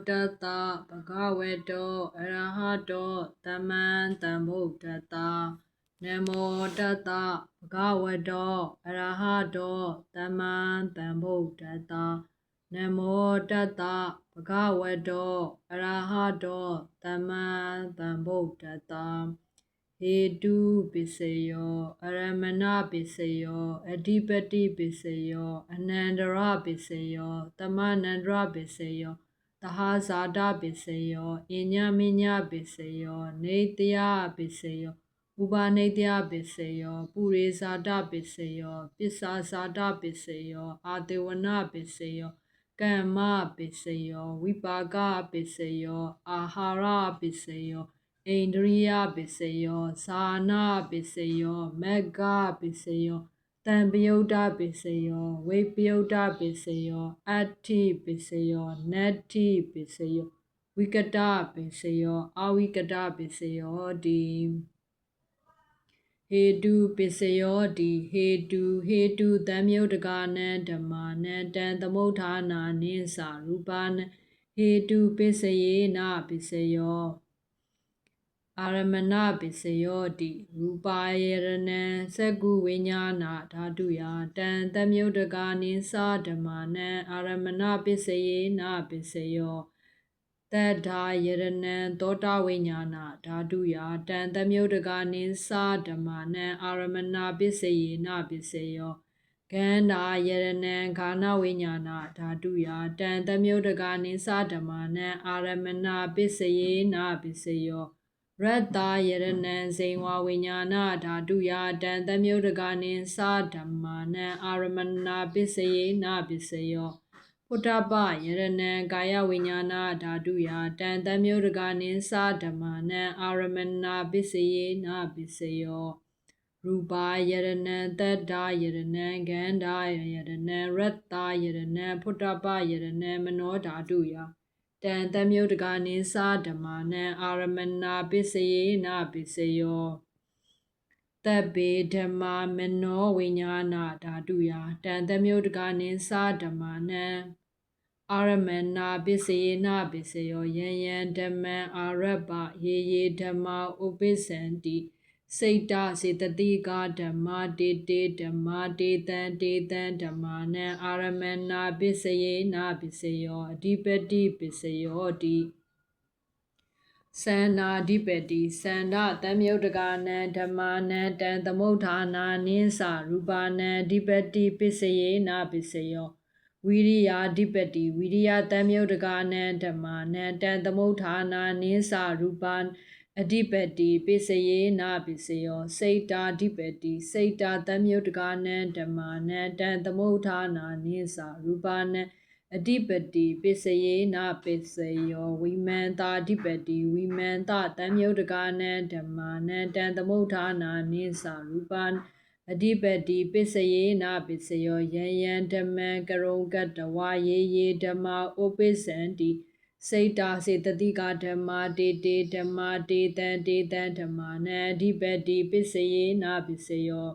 ตัสสะภะคะวะโตอะระหะโตสัมมาสัมพุทธัสสะนะโมตัสสะภะคะวะโตอะระหะโตสัมมาสัมพุทธัสสะนะโมตัสสะภะคะวะโตอะระหะโตสัมมาสัมพุทธัสสะเหตุปิเสโยอรมณปิเสโยอธิปติปิเสโยอนันตระปิเสโยตมนันตระปิเสโยตหาสาตปิเสโยอิญญมิญญปิเสโยนิตยปิเสโยอุปาณิตยปิเสโยปุริสาตปิเสโยปิสสาสาตปิเสโยอาเทวนาปิเสโยกัมมปิเสโยวิปากปิเสโยอาหาระปิเสโยဣန္ဒြိယပစ္စယောဇာနာပစ္စယောမဂ္ဂပစ္စယောတံပယုတ်တပစ္စယောဝိပယုတ်တပစ္စယောအဋ္ဌိပစ္စယောနတ္ထိပစ္စယောဝိကတပစ္စယောအဝိကတပစ္စယောတိဟေတုပစ္စယောတိဟေတုသံယုတ်တကနံဓမ္မာနံတံသမုဋ္ဌာနာနိသရူပနံဟေတုပစ္စယေနပစ္စယောအာရမဏပစ္စယောတိရူပါယရဏံသက္ကုဝိညာဏဓာတုယတံသမြုတ္တကာနိသဓမ္မာနံအာရမဏပစ္စယေနပစ္စယောတတ္ထာယရဏံသောတာဝိညာဏဓာတုယတံသမြုတ္တကာနိသဓမ္မာနံအာရမဏပစ္စယေနပစ္စယောကန္တာယရဏံခာနဝိညာဏဓာတုယတံသမြုတ္တကာနိသဓမ္မာနံအာရမဏပစ္စယေနပစ္စယောရတ္တယရဏံဇိဝဝိညာဏဓာတုယတံသမြုတ္တကာနိသဓမ္မာနံအာရမဏပစ္စယေနပစ္စယောဖုတ္တပယရဏံကာယဝိညာဏဓာတုယတံသမြုတ္တကာနိသဓမ္မာနံအာရမဏပစ္စယေနပစ္စယောရူပါယရဏံတတ္ထာယရဏံဂန္ဓာယရဏံရတ္တယရဏံဖုတ္တပယရဏံမနောဓာတုယတံသမြုတ္တကာနိသဓမ္မာနံအာရမဏပစ္စယေနပစ္စယောတဗ္ဗေဓမ္မာမနောဝိညာဏဓာတုယတံသမြုတ္တကာနိသဓမ္မာနံအာရမဏပစ္စယေနပစ္စယောယံယံဓမ္မံအာရပ္ပယေဓမ္မာဥပိစ္ဆန္တိစိတ်တစေတတိကာဓမ္မာတေဓမ္မာတေတံဓမ္မာနံအာရမဏပစ္စယေနပစ္စယောအဓိပတိပစ္စယောတိသန္နာအဓိပတိသန္ဓသံယုတ်တကနံဓမ္မာနံတံသမုဋ္ဌာနာနိသရူပနံအဓိပတိပစ္စယေနပစ္စယောဝိရိယာအဓိပတိဝိရိယသံယုတ်တကနံဓမ္မာနံတံသမုဋ္ဌာနာနိသရူပအဓိပတိပစ္စယေနပစ္စယောစိတ်တာအဓိပတိစိတ်တာသံယုတ်တကနံဓမ္မာနံတံသမုဋ္ဌာနာနိသရူပနံအဓိပတိပစ္စယေနပစ္စယောဝိမန္တာအဓိပတိဝိမန္တသံယုတ်တကနံဓမ္မာနံတံသမုဋ္ဌာနာနိသရူပနံအဓိပတိပစ္စယေနပစ္စယောယံယံဓမ္မံကရုံကတ္တဝယေဓမ္မာဥပိစ္ဆန္တိစိတ်တာစေတတိကဓမ္မာတေဓမ္မာတေတံဓမ္မာနံအဓိပတိပစ္စယေနပစ္စယော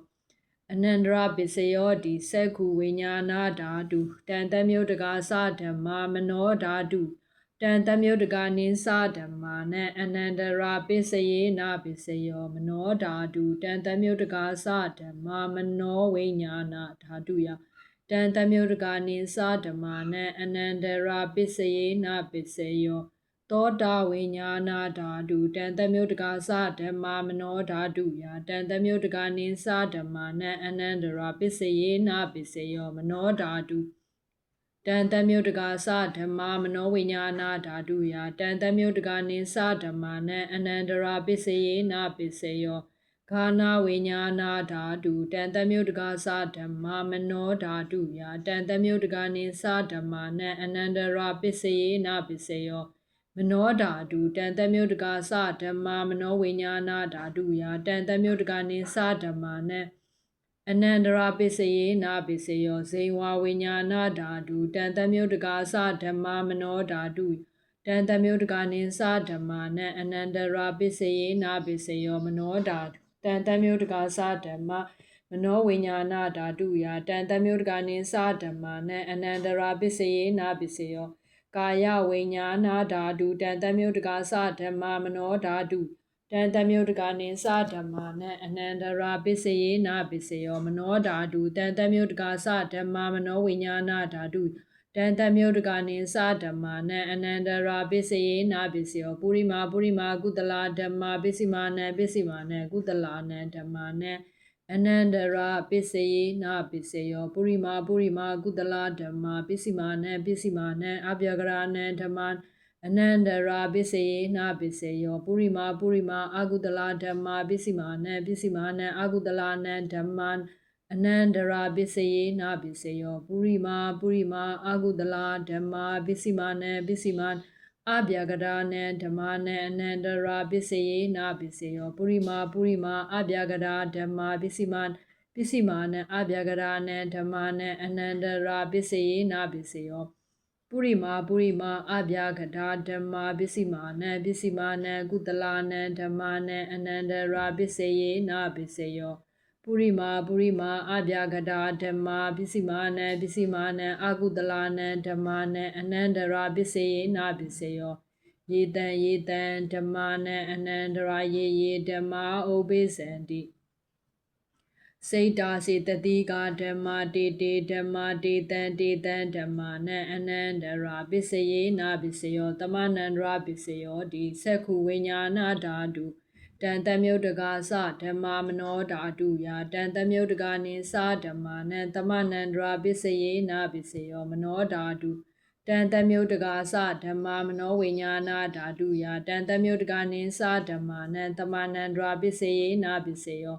အနန္တရပစ္စယောတိသက္ခုဝိညာဏဓာတုတံသမြုတ္တကာသဓမ္မာမနောဓာတုတံသမြုတ္တကာနိသဓမ္မာနံအနန္တရပစ္စယေနပစ္စယောမနောဓာတုတံသမြုတ္တကာသဓမ္မာမနောဝိညာဏဓာတုယတံသမြုတ္တကာနိသဓမ္မာနံအနန္တရပစ္စယေနပစ္စယောသောတာဝိညာဏဓာတုတံသမြုတ္တကာသဓမ္မာမနောဓာတုယတံသမြုတ္တကာနိသဓမ္မာနံအနန္တရပစ္စယေနပစ္စယောမနောဓာတုတံသမြုတ္တကာသဓမ္မာမနောဝိညာဏဓာတုယတံသမြုတ္တကာနိသဓမ္မာနံအနန္တရပစ္စယေနပစ္စယောခာနာဝိညာဏဓာတုတံသမြုတ္တကာသဓမ္မာမနောဓာတုယတံသမြုတ္တကာနိသဓမ္မာနံအနန္တရပစ္စယေနပစ္စယောမနောဓာတုတံသမြုတ္တကာသဓမ္မာမနောဝိညာဏဓာတုယတံသမြုတ္တကာနိသဓမ္မာနံအနန္တရာပစ္စယေနပစ္စယောဇိဝဝိညာဏဓာတုတံသမြုတ္တကာသဓမ္မာမနောဓာတုတံသမြုတ္တကာနိသဓမ္မာနံအနန္တရာပစ္စယေနပစ္စယောမနောဓာတုတံသမြုတ္တကာသဓမ္မာမနောဝိညာဏဓာတုယတံသမြုတ္တကာနိသဓမ္မာနံအနန္တရာပစ္စယေနပစ္စယော ကာယဝိညာဏဓာတုတံတမြုတကာသဓမ္မမနောဓာတုတံတမြုတကာနိသဓမ္မာနံအနန္တရာပစ္စယေနပစ္စယောမနောဓာတုတံတမြုတကာသဓမ္မာမနောဝိညာဏဓာတုတံတမြုတကာနိသဓမ္မာနံအနန္တရာပစ္စယေနပစ္စယောပုရိမာကုတလာဓမ္မာပစ္စည်းမာနံကုတလာနံဓမ္မာနံအနန္တရာပစ္စယေနပစ္စယောပုရိမာကုတလာဓမ္မာပစ္စည်းမာနံအဗျဂရဏံဓမ္မာအနန္တရာပစ္စယေနပစ္စယောပုရိမာအာကုတလာဓမ္မာပစ္စည်းမာနံအာကုတလာနံဓမ္မာအနန္တရာပစ္စယေနပစ္စယောပုရိမာအာကုတလာဓမ္မာပစ္စည်းမာနံအဗျဂရဏံဓမ္မာနံအနန္တရာပစ္စယေနပစ္စယောပုရိမာအဗျဂရဓမ္မာပစ္စည်းမာနံအဗျဂရဏံဓမ္မာနံအနန္တရာပစ္စယေနပစ္စယောပုရိမာအဗျာဂဒါဓမ္မာပစ္စည်းမာနံကုတလာနံဓမ္မာနံအနန္တရာပစ္စယေနပစ္စယောပုရိမာအဗျာဂဒါဓမ္မာပစ္စည်းမာနံအကုတလာနံဓမ္မာနံအနန္တရာပစ္စယေနပစ္စယောယေတံဓမ္မာနံအနန္တရာယေဓမ္မာဥပိသန္တိစေတာစေတတိကာဓမ္မာတေဓမ္မာတေတံဓမ္မာနံအနန္တရာပစ္စယေနပစ္စယောတမနန္တရာပစ္စယောတိသက္ခုဝိညာဏဓာတုတံတမြုတကာသဓမ္မာမနောဓာတုယာတံတမြုတကာနိသဓမ္မာနံတမနန္တရာပစ္စယေနပစ္စယောမနောဓာတုတံတမြုတကာသဓမ္မာမနောဝိညာဏဓာတုယာတံတမြုတကာနိသဓမ္မာနံတမနန္တရာပစ္စယေနပစ္စယော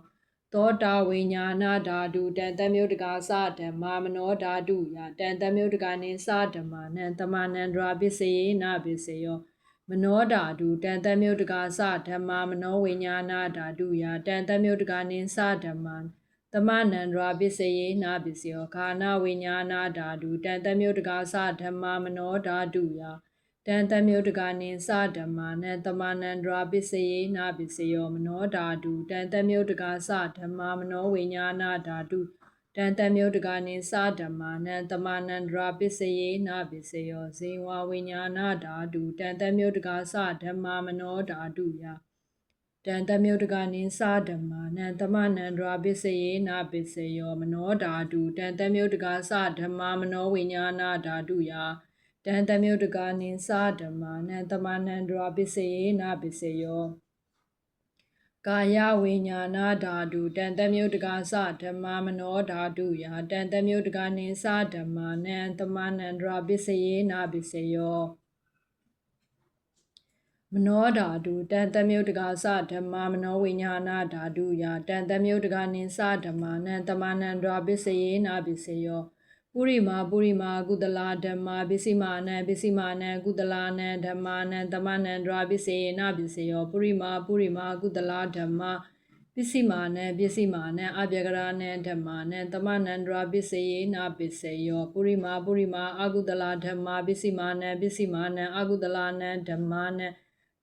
သောတာဝိညာဏဓာတုတံတမြုတကာသဓမ္မာမနောဓာတုယာတံတမြုတကာနိသဓမ္မာနံတမနန္တရာပစ္စယေနပစ္စယောမနောဓာတုတံတမြုတကာသဓမ္မာမနောဝိညာဏဓာတုယာတံတမြုတကာနိသဓမ္မာတမနန္တရာပစ္စယေနပစ္စယောခာနဝိညာဏဓာတုတံတမြုတကာသဓမ္မာမနောဓာတုယာတံတမြုတကာနိသဓမ္မာနံတမနန္တရာပစ္စယေနပစ္စယောမနောဓာတုတံတမြုတကာသဓမ္မာမနောဝိညာဏဓာတုတံတမြုတကာနိသဓမ္မာနံတမနန္တရာပစ္စယေနပစ္စယောဇေဝဝိညာဏဓာတုတံတမြုတကာသဓမ္မာမနောဓာတုယတံတမြုတကာနိသဓမ္မာနံတမနန္တရာပစ္စယေနပစ္စယောမနောဓာတုတံတမြုတကာသဓမ္မာမနောဝိညာဏဓာတုယတံတမြုတကာနိသဓမ္မာနံတမနန္တရာပစ္စယေနပစ္စယောကာယဝိညာဏဓာတုတံတမြုတကာသဓမ္မာမနောဓာတုယာတံတမြုတကာနိသဓမ္မာနံတမနန္တရာပစ္စယေနပစ္စယောမနောဓာတုတံတမြုတကာသဓမ္မာမနောဝိညာဏဓာတုယာတံတမြုတကာနိသဓမ္မာနံတမနန္တရာပစ္စယေနပစ္စယောပုရိမာကုတလာဓမ္မာပစ္စည်းမာနံကုတလာနံဓမ္မာနံတမနန္တရာပစ္စယေနပစ္စယောပုရိမာကုတလာဓမ္မာပစ္စည်းမာနံအဗျဂရဏံဓမ္မာနံတမနန္တရာပစ္စယေနပစ္စယောပုရိမာအာကုတလာဓမ္မာပစ္စည်းမာနံအာကုတလာနံဓမ္မာနံ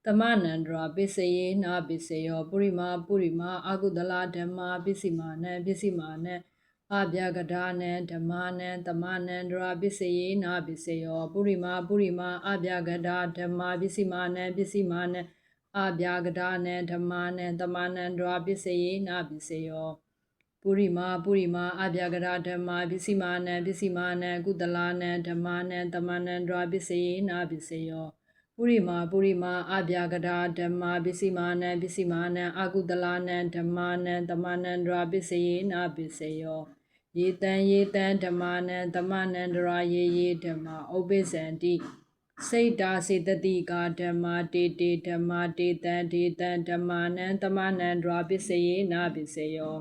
တမနန္တရာပစ္စယေနပစ္စယောပုရိမာအာကုတလာဓမ္မာပစ္စည်းမာနံအဗျာဂဒါနံဓမ္မာနံတမနန္တရာပစ္စယေနပစ္စယောပုရိမာအဗျာဂဒါဓမ္မာပစ္စည်းမာနံအဗျာဂဒါနံဓမ္မာနံတမနန္တရာပစ္စယေနပစ္စယောပုရိမာအဗျာဂဒါဓမ္မာပစ္စည်းမာနံကုတလာနံဓမ္မာနံတမနန္တရာပစ္စယေနပစ္စယောပုရိမာအဗျာဂဒါဓမ္မာပစ္စည်းမာနံအကုတလာနံဓမ္မာနံတမနန္တရာပစ္စယေနပစ္စယောယေတံဓမ္မာနံတမနန္တရာယေဓမ္မာဥပိသန္တိစေတာစေတတိကာဓမ္မာတေဓမ္မာတေတံဓမ္မာနံတမနန္တရာပစ္စယေနပစ္စယော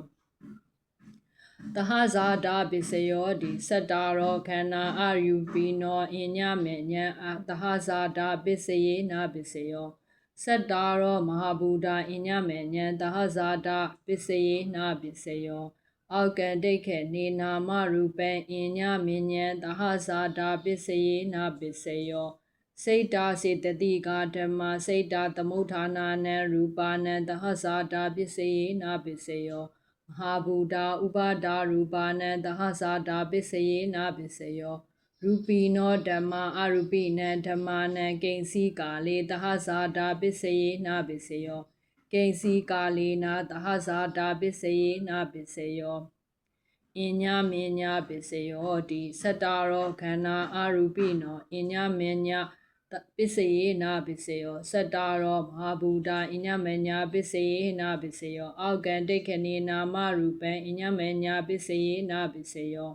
သဟဇာတာပစ္စယောတိသတ္တာရောခန္ဓာအာယူပိနောအညမေညံသဟဇာတာပစ္စယေနပစ္စယောသတ္တာရောမဟာဘူတာအညမေညံသဟဇာတာပစ္စယေနပစ္စယောအောက်ကံဒိဋ္ဌေနေနာမရူပံအညမေညံသဟဇာတာပစ္စယေနပစ္စယောစေတာစေတတိကာဓမ္မာစေတာသမုဋ္ဌာနာနံရူပါနံသဟဇာတာပစ္စယေနပစ္စယောမဟာဘူတာဥပါဒာရူပါနံသဟဇာတာပစ္စယေနပစ္စယော ရူပိနောဓမ္မာအရူပိနံဓမ္မာနံကိဉ္စီကာလေသဟဇာတာပစ္စယေနပစ္စယောကိဉ္စီကာလေနာသဟဇာတာပစ္စယေနပစ္စယောအညမညပစ္စယောတိသတ္တရောခန္ဓာအရူပိနောအညမညပစ္စယေနပစ္စယောသတ္တရောမဟာဘူတာအညမညပစ္စယေနပစ္စယောအောက်ကံဒိဋ္ဌနေနာမရူပံအညမညပစ္စယေနပစ္စယော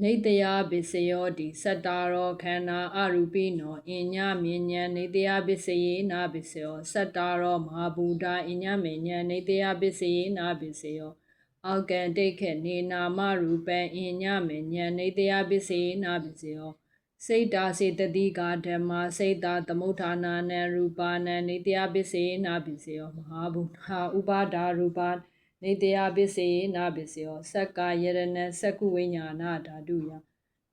နေတယပစ္စယောတိသတ္တရောခန္ဓာအရူပိနောအညမညနေတယပစ္စယေနပစ္စယောသတ္တရောမဟာဘူတာအညမညနေတယပစ္စယေနပစ္စယောအောက်ကံဒိဋ္ဌနေနာမရူပံအညမညနေတယပစ္စယေနပစ္စယောစေတာစေတတိကာဓမ္မာစေတာသမုဋ္ဌာနာနံရူပါနံနေတယပစ္စယေနပစ္စယောမဟာဘူတာဥပါဒာရူပါနေတယပစ္စယေနပစ္စယောသက္ကာယရဏံသက္ကုဝိညာဏဓာတုယ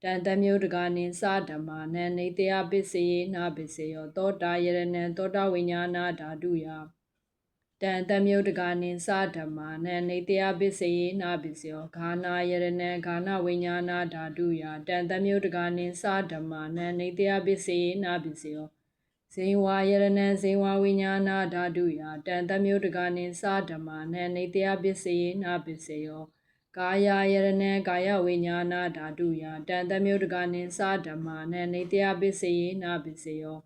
တန်တမျိုးတကာနိသဓမ္မာနံနေတယပစ္စယေနပစ္စယောသောတာယရဏံသောတာဝိညာဏဓာတုယတန်တမျိုးတကာနိသဓမ္မာနံနေတယပစ္စယေနပစ္စယောဂာနာယရဏံဂာနဝိညာဏဓာတုယတန်တမျိုးတကာနိသဓမ္မာနံနေတယပစ္စယေနပစ္စယောဇေဝယရဏံဇေဝဝိညာဏဓာတုယတန်တမျိုးတကာနိသဓမ္မာနံနေတယပစ္စယေနပစ္စယောကာယယရဏံကာယဝိညာဏဓာတုယတန်တမျိုးတကာနိသဓမ္မာနံနေတယပစ္စယေနပစ္စယော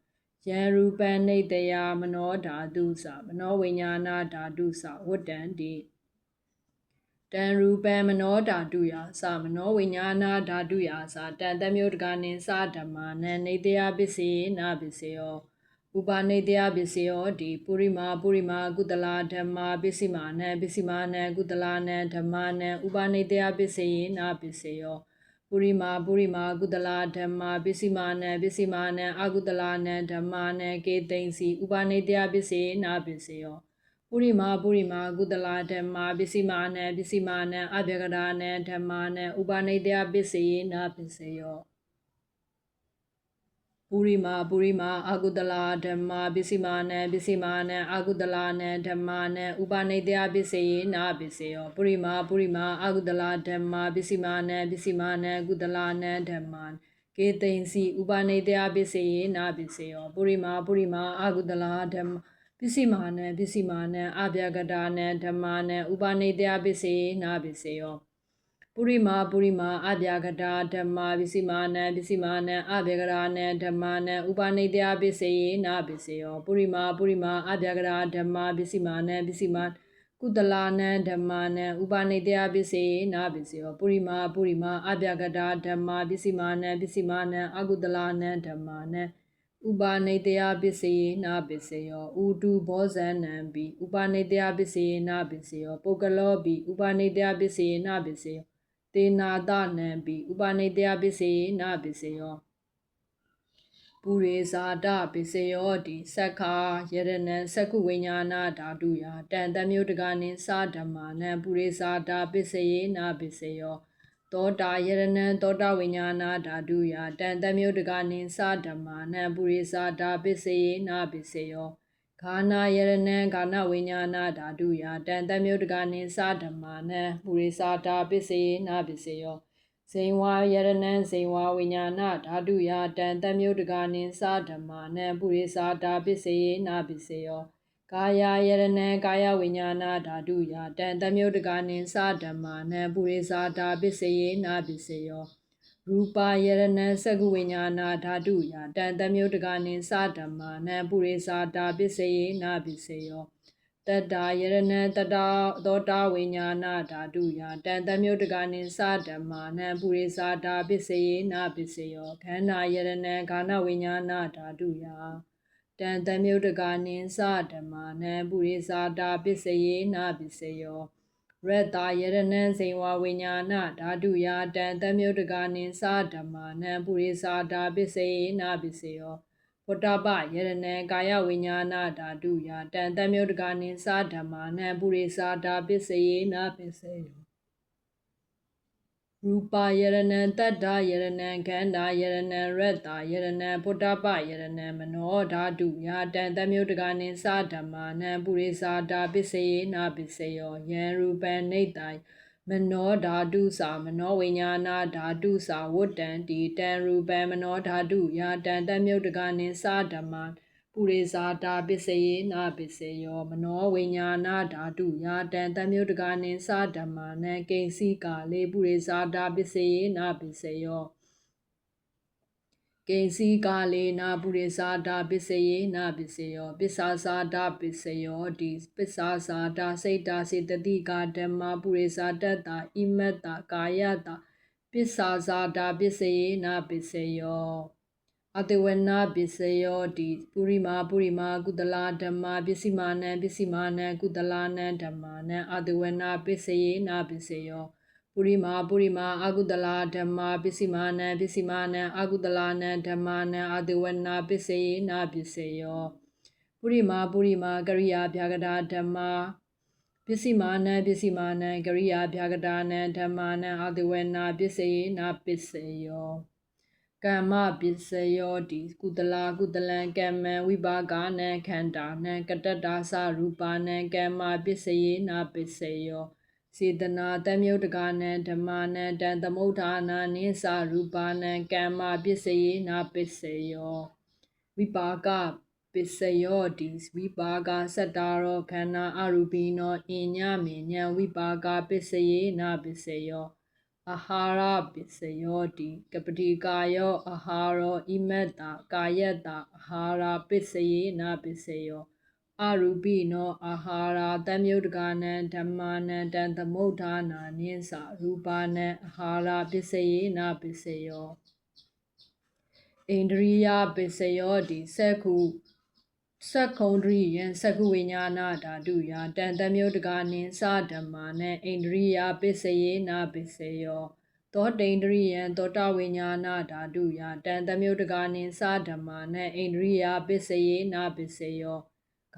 ယံရူပံနေတယမနောဓာတုသမနောဝိညာဏဓာတုဝတ္တံတိတံရူပံမနောဓာတုယသမနောဝိညာဏဓာတုယတန်တမျိုးတကာနိသဓမ္မာနံနေတယပစ္စယေနပစ္စယောဥပါနေတယပစ္စယောတိပုရိမာကုတလာဓမ္မာပစ္စည်းမာနံကုတလာနံဓမ္မာနံဥပါနေတယပစ္စယေနပစ္စယောပုရိမာကုတလာဓမ္မာပစ္စည်းမာနံအကုတလာနံဓမ္မာနံကေသိဉ္စီဥပါနေတယပစ္စယေနပစ္စယောပုရိမာကုတလာဓမ္မာပစ္စည်းမာနံအဗျဂရာနံဓမ္မာနံဥပါနေတယပစ္စယေနပစ္စယောပုရိမာအကုတလာဓမ္မာပစ္စည်းမာနံအကုတလာနံဓမ္မာနံဥပါနေတယပစ္စယေနပစ္စယောပုရိမာအကုတလာဓမ္မာပစ္စည်းမာနံအကုတလာနံဓမ္မာကေသိဉ္စီဥပါနေတယပစ္စယေနပစ္စယောပုရိမာအကုတလာဓမ္မာပစ္စည်းမာနံအဗျဂဒါနံဓမ္မာနံဥပါနေတယပစ္စယေနပစ္စယောပုရိမာအဗျဂဒါဓမ္မာပစ္စည်းမာနံအဗျဂရာနံဓမ္မာနံဥပါနေတယပစ္စယေနပစ္စယောပုရိမာအဗျဂရာဓမ္မာပစ္စည်းမာနံကုတလာနံဓမ္မာနံဥပါနေတယပစ္စယေနပစ္စယောပုရိမာအဗျဂဒါဓမ္မာပစ္စည်းမာနံအကုတလာနံဓမ္မာနံဥပါနေတယပစ္စယေနပစ္စယောဥတုဘောဇနံပိဥပါနေတယပစ္စယေနပစ္စယောပုဂ္ဂလောပိဥပါနေတယပစ္စယေနပစ္စယောတေနာတနံပိဥပါနေတယပစ္စယေနပစ္စယောပုရိဇာတပစ္စယောတိသက္ခာယရဏံသက္ကုဝိညာဏဓာတုယတန်တမျိုးတကာနိသဓမ္မာနံပုရိဇာတပစ္စယေနပစ္စယောသောတာယရဏံသောတာဝိညာဏဓာတုယတန်တမျိုးတကာနိသဓမ္မာနံပုရိဇာတပစ္စယေနပစ္စယောဂာနာယရဏံဂာနဝိညာဏဓာတုယတန်တမျိုးတကာနိသဓမ္မာနံပုရိဇာတပစ္စယေနပစ္စယောဇေဝယရဏံဇေဝဝိညာဏဓာတုယတန်တမျိုးတကာနိသဓမ္မာနံပုရိဇာတပစ္စယေနပစ္စယောကာယယရဏံကာယဝိညာဏဓာတုယတန်တမျိုးတကာနိသဓမ္မာနံပုရိဇာတပစ္စယေနပစ္စယောရူပါယရဏံသက္ကုဝိညာဏဓာတုယတန်တမျိုးတကာနိသဓမ္မာနံပုရိဇာတပစ္စယေနပစ္စယောတတ္တာယရဏံသောတာဝိညာဏဓာတုယတန်တမျိုးတကာနိသဓမ္မာနံပုရိဇာတပစ္စယေနပစ္စယောခန္ဓာယရဏံဂာနဝိညာဏဓာတုယတန်တမျိုးတကာနိသဓမ္မာနံပုရိဇာတပစ္စယေနပစ္စယောရတ္တာယရဏံဇေဝဝိညာဏဓာတုယတန်တမျိုးတကာနိသဓမ္မာနံပုရိဇာတပစ္စယေနပစ္စယောပုတ္တပယရဏံကာယဝိညာဏဓာတုယတန်တမျိုးတကာနိသဓမ္မာနံပုရိဇာတပစ္စယေနပစ္စယောရူပါယရဏံတတ္တယရဏံခန္ဓာယရဏံရတ္တာယရဏံပုတ္တပယရဏံမနောဓာတုယတန်တမျိုးတကာနိသဓမ္မာနံပုရိဇာတပစ္စယေနပစ္စယောယံရူပံနေတ္တ မနောဓာတုစာမနောဝိညာဏဓာတုစာဝတ္တံတိတံရူပံမနောဓာတုယာတံတမြုတ်တကနိသဓမ္မပုရိဇာတာပစ္စယေနပစ္စယောမနောဝိညာဏဓာတုယာတံတမြုတ်တကနိသဓမ္မနံကိဉ္စီကာလေပုရိဇာတာပစ္စယေနပစ္စယောကိဉ္စီကာလေနာပုရိဇာတာပစ္စယေနပစ္စယောပစ္ဆာဇာတာပစ္စယောတိပစ္ဆာဇာတာစိတ်တာစေတတိကာဓမ္မပုရိဇာတတ္တာဣမတ္တကာယတ္တပစ္ဆာဇာတာပစ္စယေနပစ္စယောအတဝနာပစ္စယောတိပုရိမာကုတလာဓမ္မာပစ္စည်းမာနံကုတလာနံဓမ္မာနံအတဝနာပစ္စယေနပစ္စယောပုရိမာအကုတလာဓမ္မာပစ္စည်းမာနံအကုတလာနံဓမ္မာနံအတဝနာပစ္စယေနပစ္စယောပုရိမာကရိယာဗျာကတာဓမ္မာပစ္စည်းမာနံကရိယာဗျာကတာနံဓမ္မာနံအတဝနာပစ္စယေနပစ္စယောကမ္မပစ္စယောတိကုတလံကမ္မံဝိပါကနံခန္ဓာနံကတ္တတာသရူပနံကမ္မပစ္စယေနပစ္စယောစေတနာတမြုတ်တကနံဓမ္မာနံတံသမုဋ္ဌာနာနိသရူပနံကမ္မပစ္စယေနပစ္စယောဝိပါကပစ္စယောတိဝိပါကသတ္တာရောခန္ဓာအရူပိနောအညမေညံဝိပါကပစ္စယေနပစ္စယောအာဟာရပစ္စယောတိကပတိကာယောအာဟာရောဣမတ္တကာယတ္တအာဟာရပစ္စယေနပစ္စယောအရူပိနောအာဟာရတမြုတ်တကနံဓမ္မာနံတံသမုဋ္ဌာနာနိသရူပနံအာဟာရပစ္စယေနပစ္စယောဣန္ဒြိယပစ္စယောတိသက္ခုဒ္ရိယံသက္ခုဝိညာဏဓာတုယာတံတမြုတ်တကနိသဓမ္မာနံဣန္ဒြိယပစ္စယေနပစ္စယောသောတိန္ဒြိယံသောတဝိညာဏဓာတုယာတံတမြုတ်တကနိသဓမ္မာနံဣန္ဒြိယပစ္စယေနပစ္စယော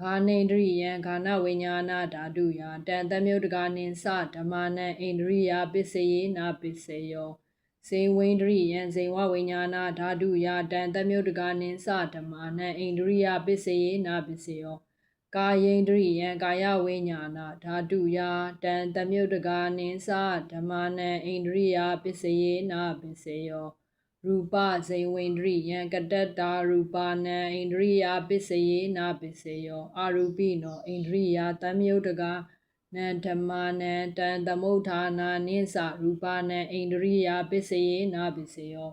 ဂာနိန္ဒြိယံဂာနဝိညာဏဓာတုယာတံတမြုတ်တကနိသဓမ္မာနံဣန္ဒြိယပစ္စယေနပစ္စယောဇိဝိန္ဒြိယံဇိဝဝိညာဏဓာတုယာတံတမြုတ်တကနိသဓမ္မာနံဣန္ဒြိယပစ္စယေနပစ္စယောကာယိန္ဒြိယံကာယဝိညာဏဓာတုယာတံတမြုတ်တကနိသဓမ္မာနံဣန္ဒြိယပစ္စယေနပစ္စယောရူပဇိဝိန္ဒြိယံကတ္တတာရူပနံဣန္ဒြိယပစ္စယေနပစ္စယောအရူပိနောဣန္ဒြိယတမြုတ်တကနံဓမ္မာနံတံသမုဋ္ဌာနာနိသရူပနံဣန္ဒြိယပစ္စယေနပစ္စယော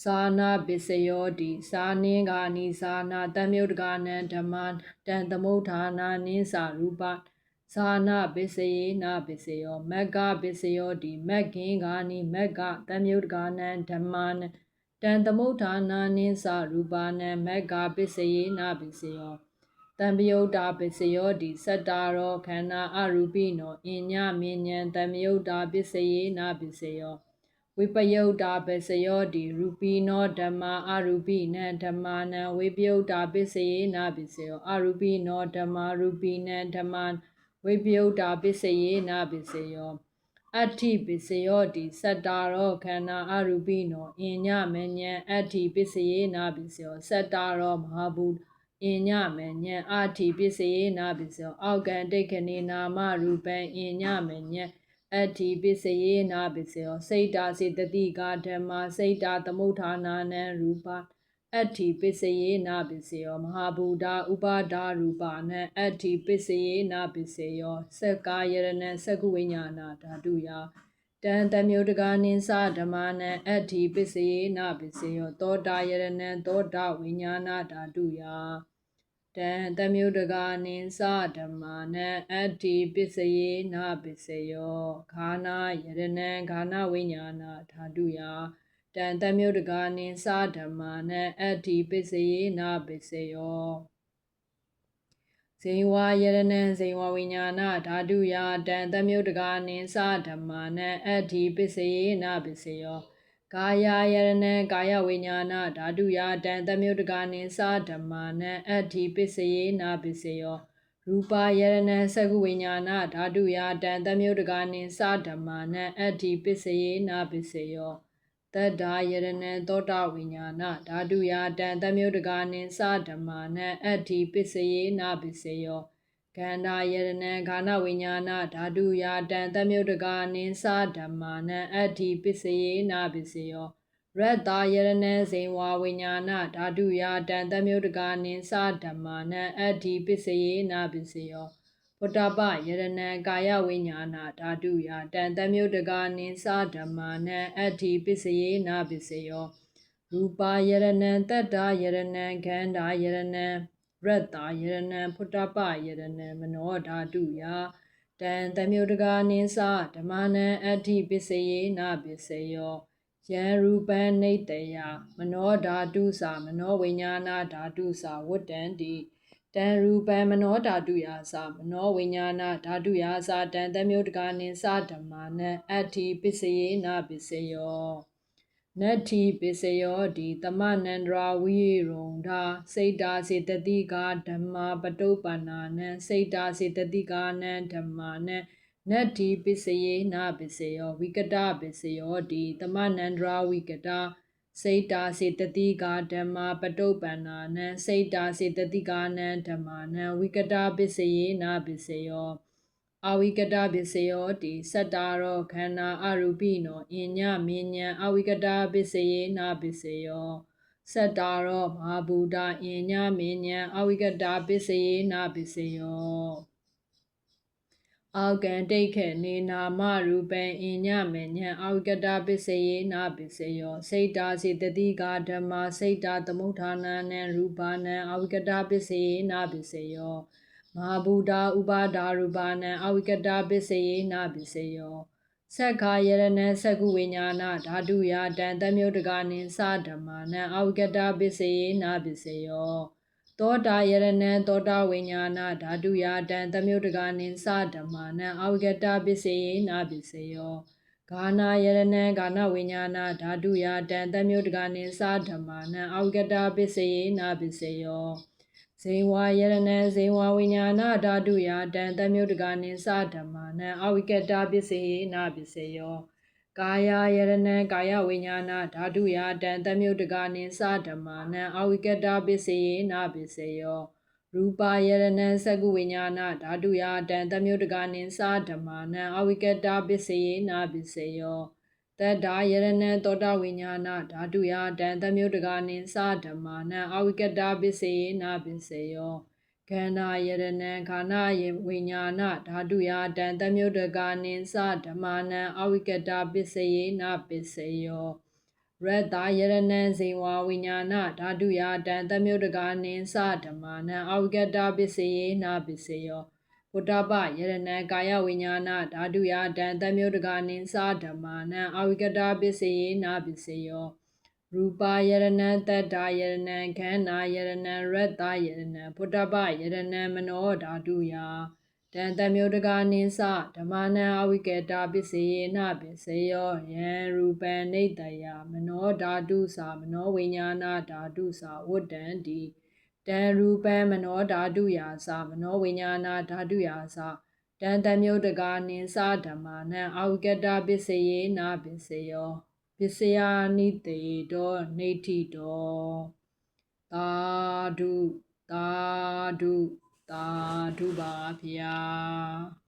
သာနာပစ္စယောတိသာနိဂာနိသာနာတမြုတ်တကနံဓမ္မာတံသမုဋ္ဌာနာနိသရူပသာနာပစ္စယေနပစ္စယောမဂ္ဂပစ္စယောတိမဂ္ဂင်္ဂာနိမဂ္ဂတမြုတ်တကနံဓမ္မာနံတံသမုဋ္ဌာနာနိသရူပနံမဂ္ဂပစ္စယေနပစ္စယောတံပယုတ်တာပစ္စယောတိသတ္တာရောခန္ဓာအရူပိနောအညမေညံတံပယုတ်တာပစ္စယေနပစ္စယောဝိပယုတ်တာပစ္စယောတိရူပိနောဓမ္မာအရူပိနံဓမ္မာနံဝိပယုတ်တာပစ္စယေနပစ္စယောအရူပိနောဓမ္မာရူပိနံဓမ္မာဝိပယုတ်တာပစ္စယေနပစ္စယောအဋ္ဌိပစ္စယောတိသတ္တာရောခန္ဓာအရူပိနောအညမေညံအဋ္ဌိပစ္စယေနပစ္စယောသတ္တာရောမဟာဘူအညမေညံအာတိပစ္စယေနပစ္စယောအောက်ကံတိခဏေနာမရူပံအညမေညံအဋ္ဌိပစ္စယေနပစ္စယောစိတ်တာစေတတိကာဓမ္မာစိတ်တာသမုဋ္ဌာနာနံရူပအဋ္ဌိပစ္စယေနပစ္စယောမဟာဘူတာဥပါဒါရူပနံအဋ္ဌိပစ္စယေနပစ္စယောသက္ကာယရဏံသက္ကုဝိညာဏဓာတုယာတံတမြုတ်တကနိသဓမ္မာနံအဋ္ဌိပစ္စယေနပစ္စယောသောတာယရဏံသောတာဝိညာဏဓာတုယာတံတမြုတ်တကနိသဓမ္မာနံအဋ္ဌိပစ္စယေနပစ္စယောခာနာယရဏံခာနဝိညာဏဓာတုယာတံတမြုတ်တကနိသဓမ္မာနံအဋ္ဌိပစ္စယေနပစ္စယောဇိဝယရဏံဇိဝဝိညာဏဓာတုယာတံတမြုတ်တကနိသဓမ္မာနံအဋ္ဌိပစ္စယေနပစ္စယောကာယယရဏံကာယဝိညာဏဓာတုယာတံတမြုတ်တကနိသဓမ္မာနံအဋ္ဌိပစ္စယေနပစ္စယောရူပယရဏံသက္ကုဝိညာဏဓာတုယာတံတမြုတ်တကနိသဓမ္မာနံအဋ္ဌိပစ္စယေနပစ္စယောတတ္တာယရဏံသောတာဝိညာဏဓာတုယာတံတမြုတ်တကနိသဓမ္မာနံအဋ္ဌိပစ္စယေနပစ္စယော ကန္တာယရဏံခန္ဓာဝိညာဏဓာတုယာတံသမယုတကာနိသဓမ္မာနံအတ္ထိပစ္စယေနပစ္စယောရတ္တာယရဏံဇေဝဝိညာဏဓာတုယာတံသမယုတကာနိသဓမ္မာနံအတ္ထိပစ္စယေနပစ္စယောဖုတ္တပယရဏံကာယဝိညာဏဓာတုယာတံသမယုတကာနိသဓမ္မာနံအတ္ထိပစ္စယေနပစ္စယောရူပယရဏံတတ္တယရဏံခန္ဓာယရဏံရတ္တာယရဏံဖုတ္တပယရဏံမနောဓာတုယာတံသမယုတကာနိသဓမ္မာနံအတ္ထိပစ္စယေနပစ္စယောယံရူပံနေတယမနောဓာတုသမနောဝိညာဏဓာတုသဝတ္တံတိတံရူပံမနောဓာတုယာသမနောဝိညာဏဓာတုယာတံသမယုတကာနိသဓမ္မာနံအတ္ထိပစ္စယေနပစ္စယောနတ္ထိပစ္စယောတိသမနန္ဒရာဝိရုံဓာစိတ်တာစေတတိကာဓမ္မာပတုပ္ပန္နာနံစိတ်တာစေတတိကာနံဓမ္မာနံနတ္ထိပစ္စယေနပစ္စယောဝိကတပစ္စယောတိသမနန္ဒရာဝိကတာစိတ်တာစေတတိကာဓမ္မာပတုပ္ပန္နာနံစိတ်တာစေတတိကာနံဓမ္မာနံဝိကတာပစ္စယေနပစ္စယောအဝိကတပစ္စယောတိစတ္တာရောခန္ဓာအရူပိနောအညမဉ္ဉံအဝိကတပစ္စယေနပစ္စယောစတ္တာရောမဟာဘူတာအညမဉ္ဉံအဝိကတပစ္စယေနပစ္စယောအာကံတိတ်ခေနေနာမရူပံအညမဉ္ဉံအဝိကတပစ္စယေနပစ္စယောစိတ်တာစေတတိကာဓမ္မာစိတ်တာသမုဋ္ဌာနာနံရူပါနံအဝိကတပစ္စယေနပစ္စယောမဟာဘူတာဥပါဒာရူပနံအဝိကတပစ္စယေနပစ္စယောသက္ခာယရဏံသက္ကုဝိညာဏဓာတုယာတံသမယုတကာနိသဓမ္မာနံအဝိကတပစ္စယေနပစ္စယောသောတာယရဏံသောတာဝိညာဏဓာတုယာတံသမယုတကာနိသဓမ္မာနံအဝိကတပစ္စယေနပစ္စယောဂာနာယရဏံဂာနဝိညာဏဓာတုယာတံသမယုတကာနိသဓမ္မာနံအဝိကတပစ္စယေနပစ္စယောဇေဝယရဏံဇေဝဝိညာဏဓာတုယာတံသမယုတကာနိသဓမ္မာနံအဝိကတပစ္စယေနပစ္စယောကာယယရဏံကာယဝိညာဏဓာတုယာတံသမယုတကာနိသဓမ္မာနံအဝိကတပစ္စယေနပစ္စယောရူပယရဏံသက္ကုဝိညာဏဓာတုယာတံသမယုတကာနိသဓမ္မာနံအဝိကတပစ္စယေနပစ္စယောတတ္တာယရဏံသောတာဝိညာဏဓာတုယာတံသမယုတကာနိသဓမ္မာနံအဝိကတပစ္စယေနပစ္စယောခန္ဓာယရဏံခန္ဓာဝိညာဏဓာတုယာတံသမယုတကာနိသဓမ္မာနံအဝိကတပစ္စယေနပစ္စယောရတ္တာယရဏံဇေဝဝိညာဏဓာတုယာတံသမယုတကာနိသဓမ္မာနံအဝိကတပစ္စယေနပစ္စယောဖုတ္တပယရဏံကာယဝိညာဏဓာတုယာတံသမယုတကာနိသဓမ္မာနံအဝိကတပစ္စယေနပစ္စယောရူပယရဏံတတ္တယရဏံခန္ဓာယရဏံရတ္တယရဏံဖုတ္တပယရဏံမနောဓာတုယာတံသမယုတကာနိသဓမ္မာနံအဝိကတပစ္စယေနပစ္စယောယံရူပံနေတယမနောဓာတုသမနောဝိညာဏဓာတုသဝတ္တံတိတံရူပံမနောဓာတုယာသမနောဝိညာဏဓာတုယာတံသမယုတကာနိသဓမ္မာနံအဝိကတပစ္စယေနပစ္စယောပစ္စယာနိတေတောနေတိတောသာဓုသာဓုသာဓုပါဗျာ